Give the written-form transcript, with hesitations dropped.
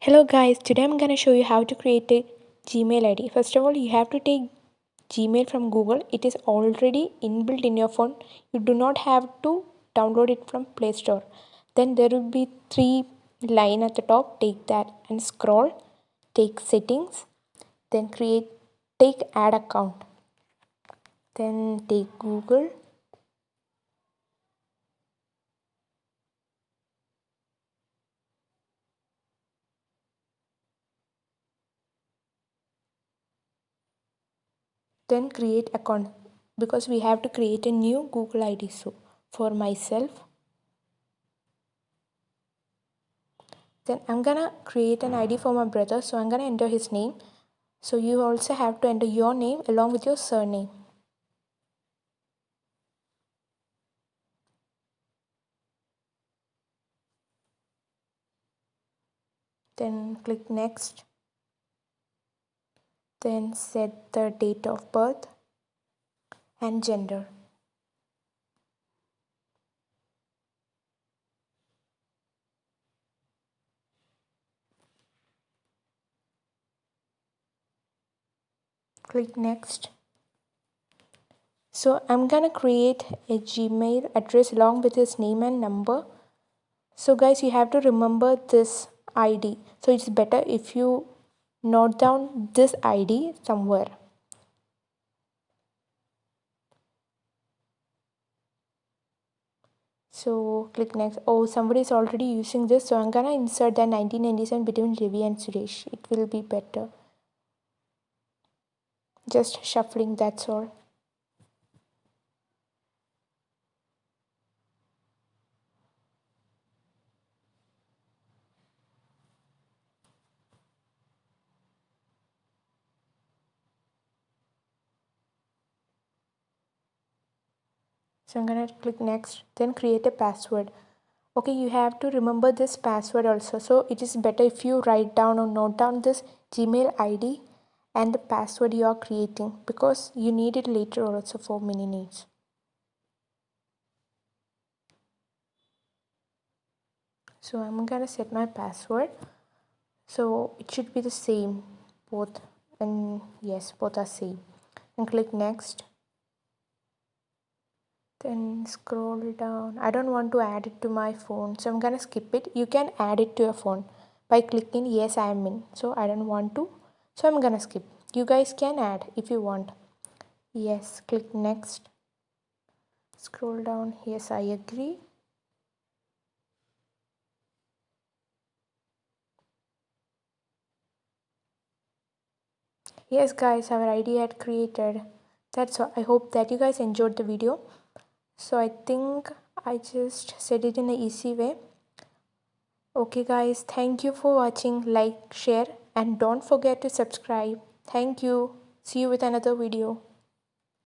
Hello guys, today I'm gonna show you how to create a Gmail ID. First of all, you have to take Gmail from Google. It is already inbuilt in your phone. You do not have to download it from Play Store. Then there will be three line at the top. Take that and scroll. Take settings. Then take add account. Then take Google. Then create account because we have to create a new Google ID. So for myself, then I'm gonna create an ID for my brother. So I'm gonna enter his name. So you also have to enter your name along with your surname. Then click next. Then set the date of birth and gender. Click next. So I'm gonna create a Gmail address along with his name and number. So guys, you have to remember this ID. So it's better if you note down this ID somewhere. So click next. Oh, somebody is already using this. So I'm gonna insert the 1997 between Ravi and Suresh. It will be better. Just shuffling, that's all. So I'm gonna click next, then create a password. Okay, you have to remember this password also. So it is better if you write down or note down this Gmail ID and the password you are creating because you need it later also for many needs. So I'm gonna set my password. So it should be the same both, and yes, both are same. And click next. Then scroll down. I don't want to add it to my phone, so I'm gonna skip it. You can add it to your phone by clicking yes, I am in. So I don't want to, so I'm gonna skip. You guys can add if you want. Yes, click next. Scroll down. Yes, I agree. Yes guys, our ID had created. That's all. I hope that you guys enjoyed the video. So I think I just said it in an easy way. Okay guys, thank you for watching. Like, share and don't forget to subscribe. Thank you. See you with another video.